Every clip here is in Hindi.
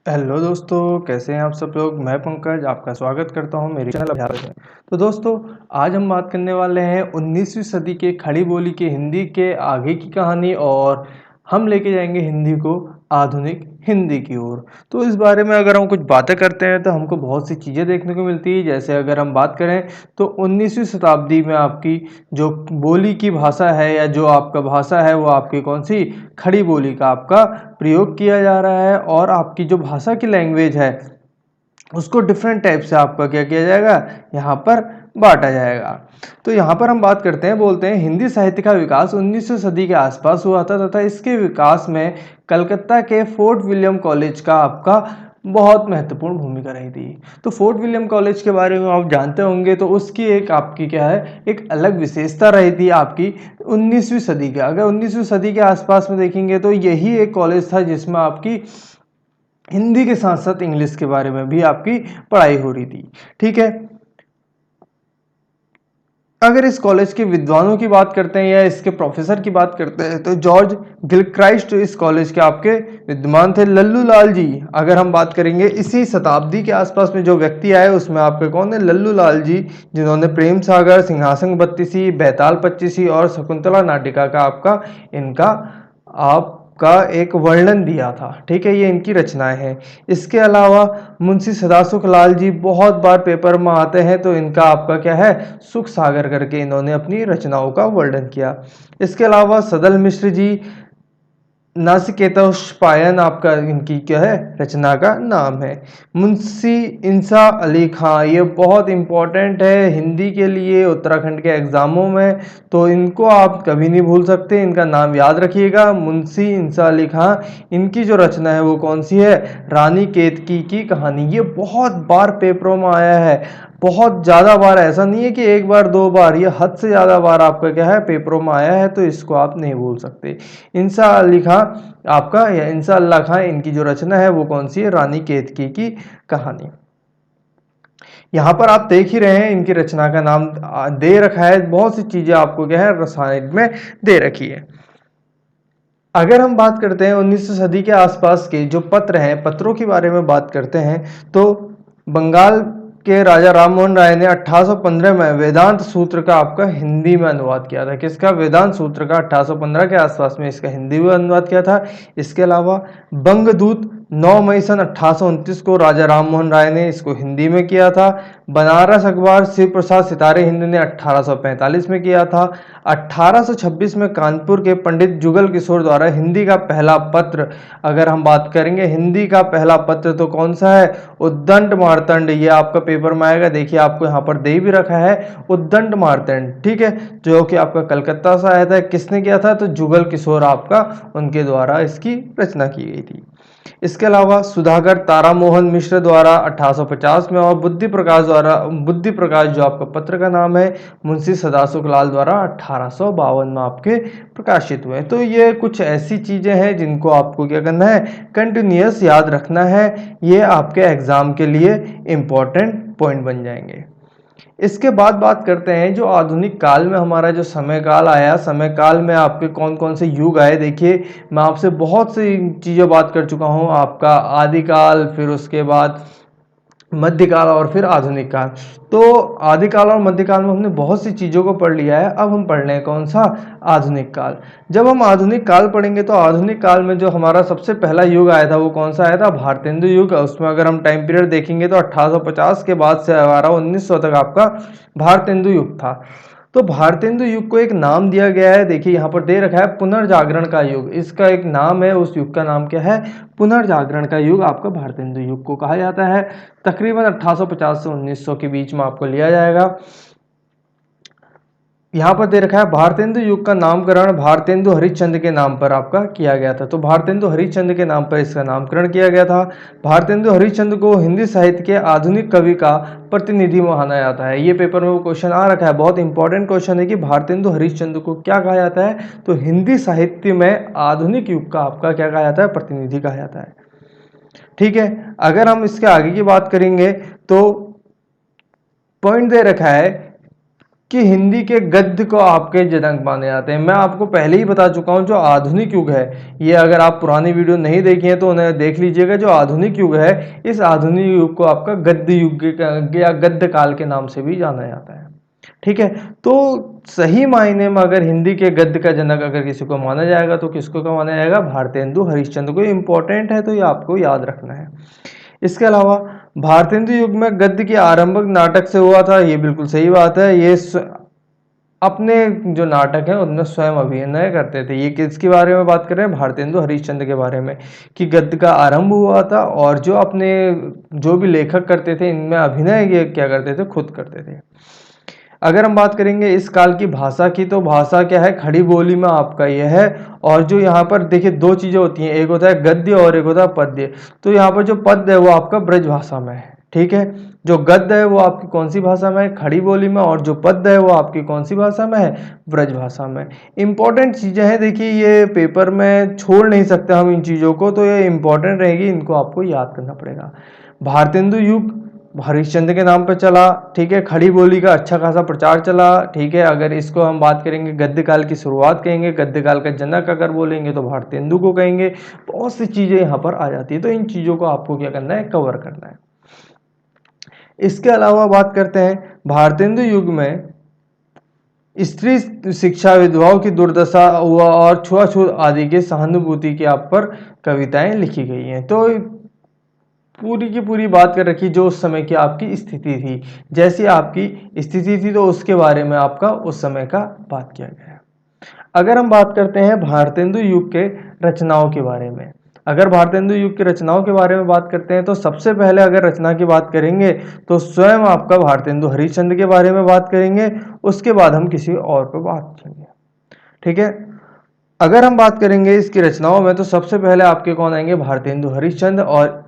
हेलो दोस्तों, कैसे हैं आप सब लोग। मैं पंकज आपका स्वागत करता हूं मेरे चैनल अभ्यास में। तो दोस्तों, आज हम बात करने वाले हैं 19वीं सदी के खड़ी बोली के हिंदी के आगे की कहानी, और हम लेके जाएंगे हिंदी को आधुनिक हिंदी की ओर। तो इस बारे में अगर हम कुछ बातें करते हैं तो हमको बहुत सी चीज़ें देखने को मिलती है। जैसे अगर हम बात करें तो 19वीं शताब्दी में आपकी जो बोली की भाषा है या जो आपका भाषा है वो आपकी कौन सी खड़ी बोली का आपका प्रयोग किया जा रहा है, और आपकी जो भाषा की लैंग्वेज है उसको डिफरेंट टाइप से आपका क्या किया जाएगा, यहाँ पर बांटा जाएगा। तो यहाँ पर हम बात करते हैं, बोलते हैं हिंदी साहित्य का विकास 19वीं सदी के आसपास हुआ था तथा इसके विकास में कलकत्ता के फोर्ट विलियम कॉलेज का आपका बहुत महत्वपूर्ण भूमिका रही थी। तो फोर्ट विलियम कॉलेज के बारे में आप जानते होंगे, तो उसकी एक आपकी क्या है, एक अलग विशेषता रही थी आपकी 19वीं सदी के। अगर 19वीं सदी के आसपास में देखेंगे तो यही एक कॉलेज था जिसमें आपकी हिंदी के साथ साथ इंग्लिश के बारे में भी आपकी पढ़ाई हो रही थी। ठीक है, अगर इस कॉलेज के विद्वानों की बात करते हैं या इसके प्रोफेसर की बात करते हैं तो जॉर्ज गिलक्राइस्ट इस कॉलेज के आपके विद्वान थे। लल्लू लाल जी, अगर हम बात करेंगे इसी शताब्दी के आसपास में जो व्यक्ति आए उसमें आपके कौन है, लल्लू लाल जी, जिन्होंने प्रेम सागर, सिंहासन बत्तीसी, बैताल पच्चीसी और शकुंतला नाटिका का आपका इनका आपका एक वर्णन दिया था। ठीक है, ये इनकी रचनाएं हैं। इसके अलावा मुंशी सदासुख लाल जी बहुत बार पेपर में आते हैं, तो इनका आपका क्या है, सुख सागर करके इन्होंने अपनी रचनाओं का वर्णन किया। इसके अलावा सदल मिश्र जी, नासिकेतोष्पायन आपका इनकी क्या है, रचना का नाम है। मुंशी इंसा अली खां, ये बहुत इंपॉर्टेंट है हिंदी के लिए उत्तराखंड के एग्जामों में, तो इनको आप कभी नहीं भूल सकते, इनका नाम याद रखिएगा, मुंशी इंसा अली खां। इनकी जो रचना है वो कौन सी है, रानी केतकी की कहानी। ये बहुत बार पेपरों में आया है, बहुत ज़्यादा बार, ऐसा नहीं है कि एक बार दो बार, ये हद से ज़्यादा बार आपका क्या है, पेपरों में आया है, तो इसको आप नहीं भूल सकते। इंसा अली खां आपका, या इंसा अल्लाह खां, इनकी जो रचना है वो कौन सी है, रानी केतकी की कहानी। यहाँ पर आप देख ही रहे हैं इनकी रचना का नाम दे रखा है, बहुत सी चीजें आपको क्या है रसायन में दे रखी है। अगर हम बात करते हैं 19वीं सदी के आसपास के जो पत्र हैं, पत्रों के बारे में बात करते हैं, तो बंगाल के राजा राममोहन राय ने 1815 में वेदांत सूत्र का आपका हिंदी में अनुवाद किया था। किसका, वेदांत सूत्र का 1815 के आसपास में इसका हिंदी में अनुवाद किया था। इसके अलावा बंगदूत 9 मई सन 1829 को राजा राममोहन राय ने इसको हिंदी में किया था। बनारस अखबार शिव प्रसाद सितारे हिंद ने 1845 में किया था। 1826 में कानपुर के पंडित जुगल किशोर द्वारा हिंदी का पहला पत्र, अगर हम बात करेंगे हिंदी का पहला पत्र तो कौन सा है, उद्दंड मार्तंड। ये आपका पेपर में आएगा, देखिए आपको यहाँ पर दे भी रखा है उद्दंड मार्तंड। ठीक है, जो कि आपका कलकत्ता से आया था। किसने किया था, तो जुगल किशोर आपका, उनके द्वारा इसकी रचना की गई थी। इसके अलावा सुधाकर तारामोहन मिश्र द्वारा 1850 में, और बुद्धि प्रकाश द्वारा, बुद्धि प्रकाश जो आपका पत्र का नाम है, मुंशी सदासुख लाल द्वारा 1852 में आपके प्रकाशित हुए। तो ये कुछ ऐसी चीजें हैं जिनको आपको क्या करना है, कंटिन्यूअस याद रखना है। ये आपके एग्जाम के लिए इंपॉर्टेंट पॉइंट बन जाएंगे। इसके बाद बात करते हैं जो आधुनिक काल में हमारा जो समय काल आया, समय काल में आपके कौन कौन से युग आए। देखिए, मैं आपसे बहुत सी चीज़ें बात कर चुका हूँ, आपका आदिकाल, फिर उसके बाद मध्यकाल और फिर आधुनिक काल। तो आदिकाल और मध्यकाल में हमने बहुत सी चीज़ों को पढ़ लिया है। अब हम पढ़ रहे हैं कौन सा, आधुनिक काल। जब हम आधुनिक काल पढ़ेंगे तो आधुनिक काल में जो हमारा सबसे पहला युग आया था वो कौन सा आया था, भारतेंदु युग। उसमें अगर हम टाइम पीरियड देखेंगे तो 1850 के बाद से हमारा 1900 तक आपका भारतेंदु युग था। तो भारतेंदु युग को एक नाम दिया गया है, देखिए यहाँ पर दे रखा है पुनर्जागरण का युग। इसका एक नाम है, उस युग का नाम क्या है, पुनर्जागरण का युग आपका भारतेंदु युग को कहा जाता है। तकरीबन 1850 से 1900 के बीच में आपको लिया जाएगा। यहाँ पर दे रखा है भारतेंदु युग का नामकरण भारतेंदु हरिश्चंद्र के नाम पर आपका किया गया था। तो भारतेंदु हरिश्चंद्र के नाम पर इसका नामकरण किया गया था। भारतेंदु हरिश्चंद्र को हिंदी साहित्य के आधुनिक कवि का प्रतिनिधि माना जाता है। ये पेपर में वो क्वेश्चन आ रखा है, बहुत इंपॉर्टेंट क्वेश्चन है कि भारतेंदु हरिश्चंद्र को क्या कहा जाता है, तो हिंदी साहित्य में आधुनिक युग का आपका क्या कहा जाता है, प्रतिनिधि कहा जाता है। ठीक है, अगर हम इसके आगे की बात करेंगे तो पॉइंट दे रखा है कि हिंदी के गद्य को आपके जनक माने जाते हैं। मैं आपको पहले ही बता चुका हूं, जो आधुनिक युग है, ये अगर आप पुरानी वीडियो नहीं देखी है तो उन्हें देख लीजिएगा। जो आधुनिक युग है, इस आधुनिक युग को आपका गद्य युग या गद्य काल के नाम से भी जाना जाता है। ठीक है, तो सही मायने में अगर हिंदी के गद्य का जनक अगर किसी को माना जाएगा तो किसको का माना जाएगा? भारतेंदु हरिश्चंद्र को। इंपॉर्टेंट है तो ये आपको याद रखना है। इसके अलावा भारतेंदु युग में गद्य की आरंभ नाटक से हुआ था, ये बिल्कुल सही बात है। ये अपने जो नाटक है उनमें स्वयं अभिनय करते थे। ये किसके बारे में बात कर रहे हैं? भारतेंदु हरिश्चंद्र के बारे में, कि गद्य का आरंभ हुआ था और जो अपने जो भी लेखक करते थे इनमें अभिनय ये क्या करते थे? खुद करते थे। अगर हम बात करेंगे इस काल की भाषा की, तो भाषा क्या है? खड़ी बोली में आपका यह है। और जो यहाँ पर देखिए दो चीजें होती हैं, एक होता है गद्य और एक होता है पद्य। तो यहाँ पर जो पद्य है वो आपका ब्रज भाषा में है। ठीक है, जो गद्य है वो आपकी कौन सी भाषा में है? खड़ी बोली में। और जो पद्य है वो आपकी कौन सी भाषा में है? ब्रज भाषा में। इंपॉर्टेंट चीजें हैं, देखिए ये पेपर में छोड़ नहीं सकते हम इन चीजों को, तो ये इंपॉर्टेंट रहेगी, इनको आपको याद करना पड़ेगा। भारतेंदु युग हरिश्चंद्र के नाम पर चला। ठीक है, खड़ी बोली का अच्छा खासा प्रचार चला। ठीक है, अगर इसको हम बात करेंगे गद्य काल की शुरुआत कहेंगे, गद्य काल का जनक अगर बोलेंगे तो भारतेंदु को कहेंगे। बहुत सी चीजें यहाँ पर आ जाती है, तो इन चीजों को आपको क्या करना है? कवर करना है। इसके अलावा बात करते हैं भारतेंदु युग में स्त्री शिक्षा, विधवाओं की दुर्दशा हुआ और छुआछूत आदि के सहानुभूति की आप पर कविताएं लिखी गई हैं। तो पूरी की पूरी बात कर रखी जो उस समय की आपकी स्थिति थी, जैसी आपकी स्थिति थी तो उसके बारे में आपका उस समय का बात किया गया है। अगर हम बात करते हैं भारतेंदु युग के रचनाओं के बारे में, अगर भारतेंदु युग की रचनाओं के बारे में बात करते हैं तो सबसे पहले अगर रचना की बात करेंगे तो स्वयं आपका भारतेंदु हरिश्चंद्र के बारे में बात करेंगे। उसके बाद हम किसी और पर बात करेंगे। ठीक है, अगर हम बात करेंगे इसकी रचनाओं में तो सबसे पहले आपके कौन आएंगे? भारतेंदु हरिश्चंद्र। और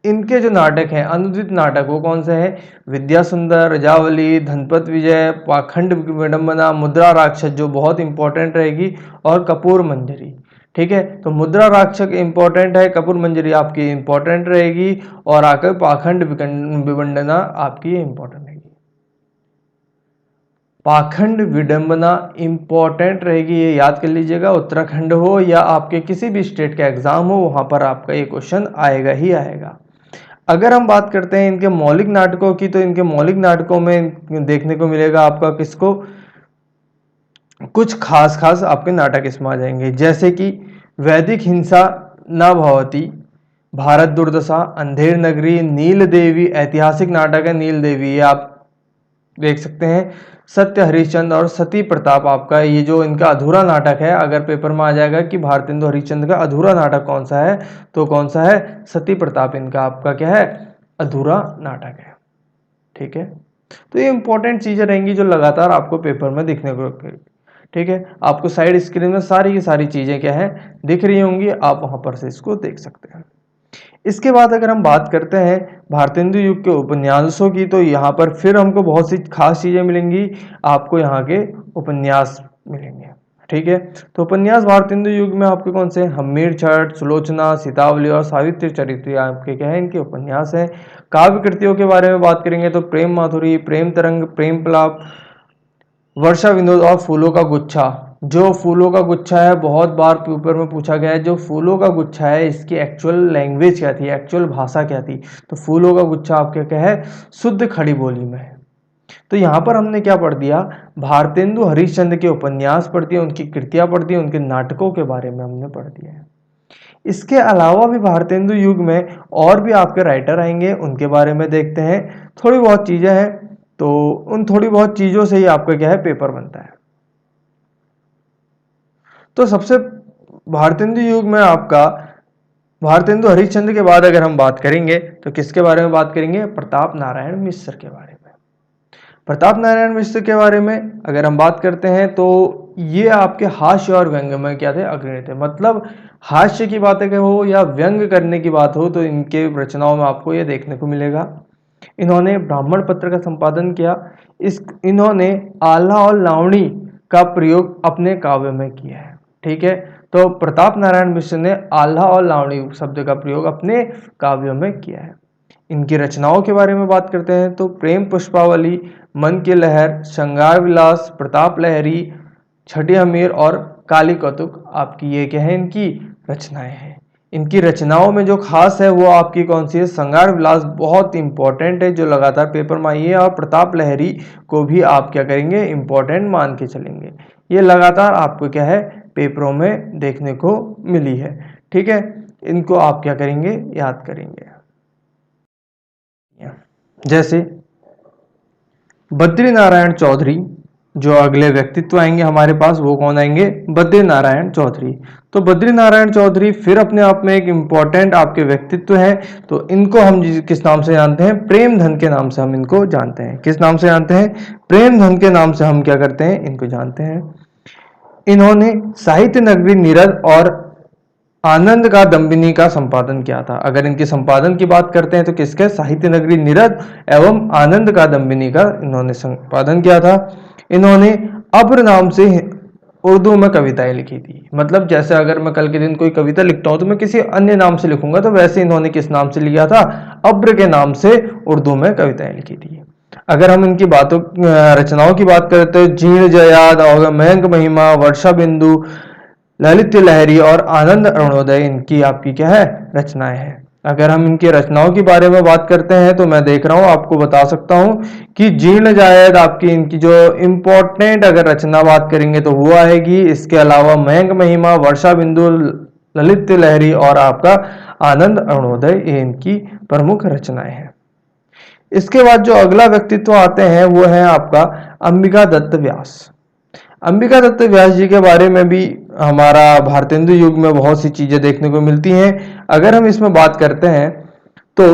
इनके जो नाटक हैं, अनुदित नाटक, वो कौन से हैं? विद्या सुंदर, रजावली, धनपत विजय, पाखंड विडंबना, मुद्रा राक्षस जो बहुत इंपॉर्टेंट रहेगी, और कपूर मंजरी। ठीक है, तो मुद्रा राक्षस इंपॉर्टेंट है, कपूर मंजरी आपकी इंपॉर्टेंट रहेगी, और आकर पाखंड विडंबना आपकी इंपॉर्टेंट रहेगी। पाखंड विडंबना इंपॉर्टेंट रहेगी, ये याद कर लीजिएगा। उत्तराखंड हो या आपके किसी भी स्टेट का एग्जाम हो, वहां पर आपका ये क्वेश्चन आएगा ही आएगा। अगर हम बात करते हैं इनके मौलिक नाटकों की, तो इनके मौलिक नाटकों में देखने को मिलेगा आपका किसको? कुछ खास खास आपके नाटक इसमें आ जाएंगे, जैसे कि वैदिक हिंसा न भवती, भारत दुर्दशा, अंधेर नगरी, नील देवी, ऐतिहासिक नाटक है नील देवी, ये आप देख सकते हैं। सत्य हरिश्चंद्र और सती प्रताप आपका ये जो इनका अधूरा नाटक है, अगर पेपर में आ जाएगा कि भारतेंदु हरिश्चंद्र का अधूरा नाटक कौन सा है, तो कौन सा है? सती प्रताप इनका आपका क्या है? अधूरा नाटक है। ठीक है, तो ये इंपॉर्टेंट चीजें रहेंगी जो लगातार आपको पेपर में दिखने को। ठीक है, आपको साइड स्क्रीन में सारी की सारी चीजें क्या है? दिख रही होंगी, आप वहां पर से इसको देख सकते हैं। इसके बाद अगर हम बात करते हैं भारतेंदु युग के उपन्यासों की, तो यहाँ पर फिर हमको बहुत सी खास चीजें मिलेंगी, आपको यहाँ के उपन्यास मिलेंगे। ठीक है, तो उपन्यास भारतेंदु युग में आपके कौन से? हम्मीर छठ, सुलोचना, सीतावली और सावित्री चरित्र आपके क्या है? इनके उपन्यास हैं। काव्य कृतियों के बारे में बात करेंगे तो प्रेम माधुरी, प्रेम तरंग, प्रेम पलाप, वर्षा विनोद और फूलों का गुच्छा। जो फूलों का गुच्छा है बहुत बार पेपर में पूछा गया है, जो फूलों का गुच्छा है इसकी एक्चुअल लैंग्वेज क्या थी, एक्चुअल भाषा क्या थी? तो फूलों का गुच्छा आपके क्या है? शुद्ध खड़ी बोली में है। तो यहाँ पर हमने क्या पढ़ दिया? भारतेंदु हरिश्चंद्र के उपन्यास पढ़ दिए, उनकी कृतियां पढ़ दी, उनके नाटकों के बारे में हमने पढ़ दिया है। इसके अलावा भी भारतेंदु युग में और भी आपके राइटर आएंगे, उनके बारे में देखते हैं। थोड़ी बहुत चीजें हैं, तो उन थोड़ी बहुत चीजों से ही आपका क्या है? पेपर बनता है। तो सबसे भारतेंदु युग में आपका भारतेंदु हरिश्चंद्र के बाद अगर हम बात करेंगे तो किसके बारे में बात करेंगे? प्रताप नारायण मिश्र के बारे में। प्रताप नारायण मिश्र के बारे में अगर हम बात करते हैं तो ये आपके हास्य और व्यंग में क्या थे? अग्रणी थे। मतलब हास्य की बातें हो या व्यंग करने की बात हो तो इनके रचनाओं में आपको ये देखने को मिलेगा। इन्होंने ब्राह्मण पत्र का संपादन किया। इन्होंने आल्हा और लावणी का प्रयोग अपने काव्य में किया है। ठीक है, तो प्रताप नारायण मिश्र ने आल्हा और लावणी शब्द का प्रयोग अपने काव्यों में किया है। इनकी रचनाओं के बारे में बात करते हैं तो प्रेम पुष्पावली, मन की लहर, श्रृंगार विलास, प्रताप लहरी, छठी हमीर और काली कौतुक आपकी ये क्या है, इनकी रचनाएं हैं। इनकी रचनाओं में जो खास है वो आपकी कौन सी है, श्रृंगार विलास बहुत इंपॉर्टेंट है जो लगातार पेपर में आई है, और प्रताप लहरी को भी आप क्या करेंगे, इंपॉर्टेंट मान के चलेंगे। ये लगातार आपको क्या है, पेपरों में देखने को मिली है। ठीक है, इनको आप क्या करेंगे, याद करेंगे। जैसे बद्री नारायण चौधरी, जो अगले व्यक्तित्व आएंगे हमारे पास वो कौन आएंगे, बद्री नारायण चौधरी। तो बद्री नारायण चौधरी फिर अपने आप में एक इम्पॉर्टेंट आपके व्यक्तित्व है। तो इनको हम किस नाम से जानते हैं, प्रेमधन के नाम से हम इनको जानते हैं। किस नाम से जानते हैं, प्रेमधन के नाम से हम क्या करते हैं, इनको जानते हैं। इन्होंने साहित्य नगरी नीरद और आनंद का दंबिनी का संपादन किया था। अगर इनके संपादन की बात करते हैं तो किसके, साहित्य नगरी नीरद एवं आनंद का दंबिनी का इन्होंने संपादन किया था। इन्होंने अब्र नाम से उर्दू में कविताएं लिखी थी। मतलब जैसे अगर मैं कल के दिन कोई कविता लिखता हूं तो मैं किसी अन्य नाम से लिखूंगा, तो वैसे इन्होंने किस नाम से लिखा था, अब्र के नाम से उर्दू में कविताएं लिखी थी। अगर हम इनकी बातों रचनाओं की बात करें तो जीर्ण जयाद और मयंक महिमा, वर्षा बिंदु, ललित लहरी और आनंद अरुणोदय इनकी आपकी क्या है, रचनाएं हैं। अगर हम इनकी रचनाओं के बारे में बात करते हैं तो मैं देख रहा हूं, आपको बता सकता हूं कि जीर्ण जायद आपकी इनकी जो इंपॉर्टेंट अगर रचना बात करेंगे तो वो आएगी। इसके अलावा मयंक महिमा, वर्षा बिंदु, ललित लहरी और आपका आनंद अरुणोदय ये इनकी प्रमुख रचनाएं हैं। इसके बाद जो अगला व्यक्तित्व आते हैं वो है आपका अंबिका दत्त व्यास। अंबिका दत्त व्यास जी के बारे में भी हमारा भारतेंदु युग में बहुत सी चीजें देखने को मिलती हैं। अगर हम इसमें बात करते हैं तो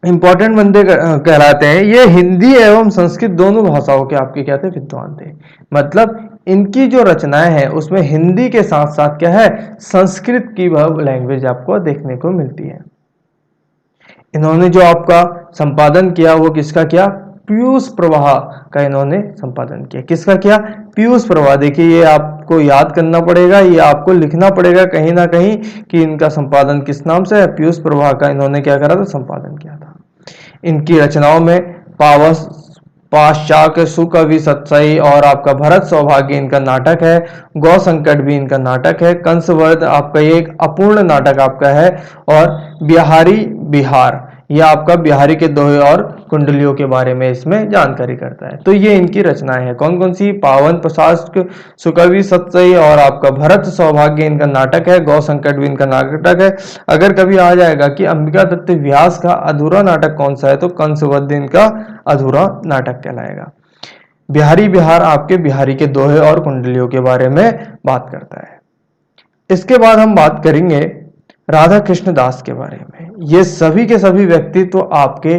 इंपॉर्टेंट बंदे कहलाते हैं। ये हिंदी एवं संस्कृत दोनों भाषाओं के आपके क्या थे, विद्वान थे। मतलब इनकी जो रचनाएं हैं उसमें हिंदी के साथ साथ क्या है, संस्कृत की लैंग्वेज आपको देखने को मिलती है। इन्होंने जो आपका संपादन किया वो किसका किया, पीयूष प्रवाह का इन्होंने संपादन किया। किसका किया, पीयूष प्रवाह। देखिए ये आपको याद करना पड़ेगा, ये आपको लिखना पड़ेगा कहीं ना कहीं कि इनका संपादन किस नाम से है, पीयूष प्रवाह का इन्होंने क्या करा था, संपादन किया था। इनकी रचनाओं में पावस, पाश्चात्य, सुकवि, सत्सई और आपका भरत सौभाग्य इनका नाटक है। गौ संकट भी इनका नाटक है। कंसवध आपका ये एक अपूर्ण नाटक आपका है। और बिहारी बिहार यह आपका बिहारी के दोहे और कुंडलियों के बारे में इसमें जानकारी करता है। तो ये इनकी रचनाएं हैं। कौन कौन सी, पावन, प्रशासक, सुकवि, सत्सई और आपका भरत सौभाग्य इनका नाटक है। गौ संकट भी इनका नाटक है। अगर कभी आ जाएगा कि अंबिका दत्त व्यास का अधूरा नाटक कौन सा है तो कंसवध इनका अधूरा नाटक कहलाएगा। बिहारी बिहार आपके बिहारी के दोहे और कुंडलियों के बारे में बात करता है। इसके बाद हम बात करेंगे राधा कृष्ण दास के बारे में। ये सभी के सभी व्यक्तित्व आपके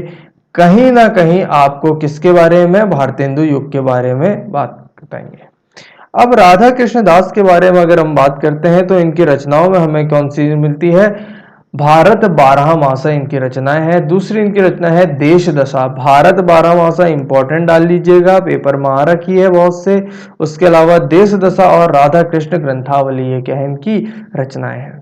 कहीं ना कहीं आपको किसके बारे में, भारतेंदु युग के बारे में बात बताएंगे। अब राधा कृष्ण दास के बारे में अगर हम बात करते हैं तो इनकी रचनाओं में हमें कौन सी मिलती है, भारत 12 मासा इनकी रचनाएं हैं। दूसरी इनकी रचना है देश दशा। भारत 12 मासा इंपॉर्टेंट डाल लीजिएगा, पेपर में आ रखी है बहुत से। उसके अलावा देश दशा और राधा कृष्ण ग्रंथावली ये क्या है, इनकी रचनाएं हैं।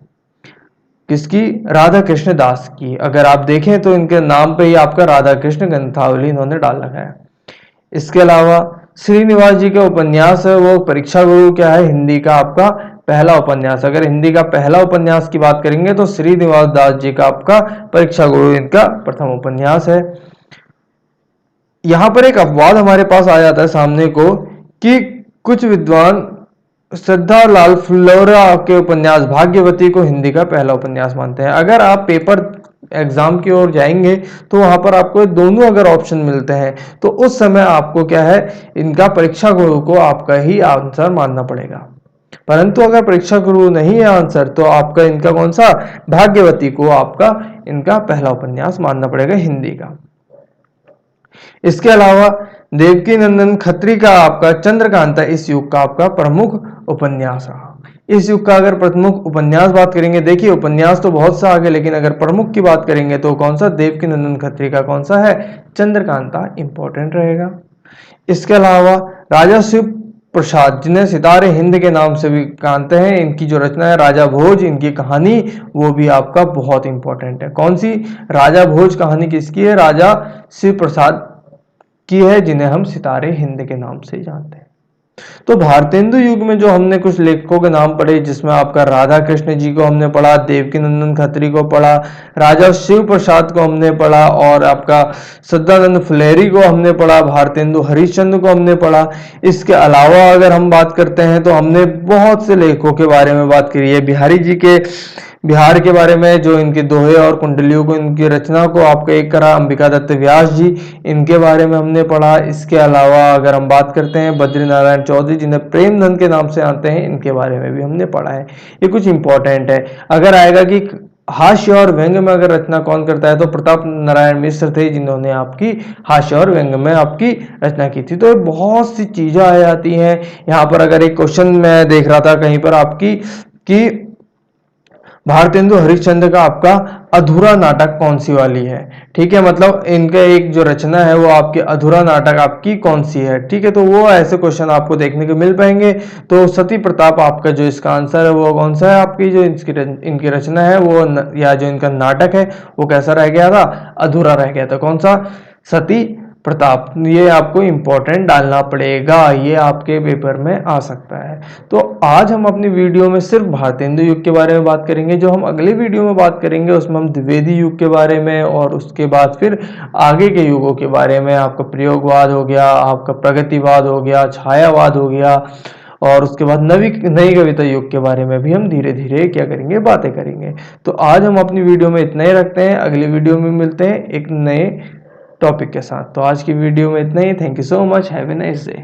किसकी, राधा कृष्ण दास की। अगर आप देखें तो इनके नाम पे ही आपका राधा कृष्ण ग्रंथावली इन्होंने डाल रखा है। इसके अलावा श्रीनिवास जी के उपन्यास है वो परीक्षा गुरु क्या है, हिंदी का आपका पहला उपन्यास। अगर हिंदी का पहला उपन्यास की बात करेंगे तो श्रीनिवास दास जी का आपका परीक्षा गुरु इनका प्रथम उपन्यास है। यहां पर एक अपवाद हमारे पास आ जाता है सामने को कि कुछ विद्वान श्रद्धा लाल फ्लोरा के उपन्यास भाग्यवती को हिंदी का पहला उपन्यास मानते हैं। अगर आप पेपर एग्जाम की ओर जाएंगे तो वहां पर आपको दोनों अगर ऑप्शन मिलते हैं तो उस समय आपको क्या है, इनका परीक्षा गुरु को आपका ही आंसर मानना पड़ेगा। परंतु अगर परीक्षा गुरु नहीं है आंसर तो आपका इनका कौन सा, भाग्यवती को आपका इनका पहला उपन्यास मानना पड़ेगा हिंदी का। इसके अलावा देवकी नंदन खत्री का आपका चंद्रकांता इस युग का आपका प्रमुख उपन्यास रहा। इस युग का अगर प्रमुख उपन्यास बात करेंगे, देखिए उपन्यास तो बहुत सा आगे, लेकिन अगर प्रमुख की बात करेंगे तो कौन सा, देवकी नंदन खत्री का कौन सा है, चंद्रकांता इंपॉर्टेंट रहेगा। इसके अलावा राजा शिव प्रसाद, जिन्हें सितारे हिंद के नाम से भी जानते हैं, इनकी जो रचना है राजा भोज, इनकी कहानी वो भी आपका बहुत इंपॉर्टेंट है। कौन सी? राजा भोज कहानी किसकी है? राजा शिव प्रसाद की है, जिन्हें हम सितारे हिंद के नाम से जानते हैं। तो भारतेंदु युग में जो हमने कुछ लेखकों के नाम पढ़े, जिसमें आपका राधा कृष्ण जी को हमने पढ़ा, देवकी नंदन खत्री को पढ़ा, राजा शिव प्रसाद को हमने पढ़ा, और आपका सदानंद फुलेरी को हमने पढ़ा, भारतेंदु हरिश्चंद्र को हमने पढ़ा। इसके अलावा अगर हम बात करते हैं तो हमने बहुत से लेखकों के बारे में बात करी है। बिहार के बारे में, जो इनके दोहे और कुंडलियों को, इनकी रचना को आपका एक करा अंबिका दत्त व्यास जी, इनके बारे में हमने पढ़ा। इसके अलावा अगर हम बात करते हैं बद्री नारायण चौधरी, जिन्हें प्रेमनंद के नाम से आते हैं, इनके बारे में भी हमने पढ़ा है। ये कुछ इंपॉर्टेंट है। अगर आएगा कि हास्य और व्यंग्य में अगर रचना कौन करता है, तो प्रताप नारायण मिश्र थे, जिन्होंने आपकी हास्य और व्यंग्य में आपकी रचना की थी। तो बहुत सी चीजें आ जाती हैं यहाँ पर। अगर एक क्वेश्चन मैं देख रहा था कहीं पर आपकी कि भारतेंदु हरिश्चंद्र का आपका अधूरा नाटक कौन सी वाली है, ठीक है, मतलब इनका एक जो रचना है वो आपके अधूरा नाटक आपकी कौन सी है, ठीक है। तो वो ऐसे क्वेश्चन आपको देखने को मिल पाएंगे। तो सती प्रताप आपका जो इसका आंसर है वो कौन सा है? आपकी जो इनकी रचना है वो या जो इनका नाटक है वो कैसा रह गया था? अधूरा रह गया था। कौन सा? सती प्रताप। ये आपको इंपॉर्टेंट डालना पड़ेगा, ये आपके पेपर में आ सकता है। तो आज हम अपनी वीडियो में सिर्फ भारतेंदु युग के बारे में बात करेंगे। जो हम अगले वीडियो में बात करेंगे उसमें हम द्विवेदी युग के बारे में, और उसके बाद फिर आगे के युगों के बारे में, आपका प्रयोगवाद हो गया, आपका प्रगतिवाद हो गया, छायावाद हो गया, और उसके बाद नई कविता युग के बारे में भी हम धीरे धीरे क्या करेंगे? बातें करेंगे। तो आज हम अपनी वीडियो में इतना ही रखते हैं। अगली वीडियो में मिलते हैं एक नए टॉपिक के साथ। तो आज की वीडियो में इतना ही। Thank you so much. Have a nice day.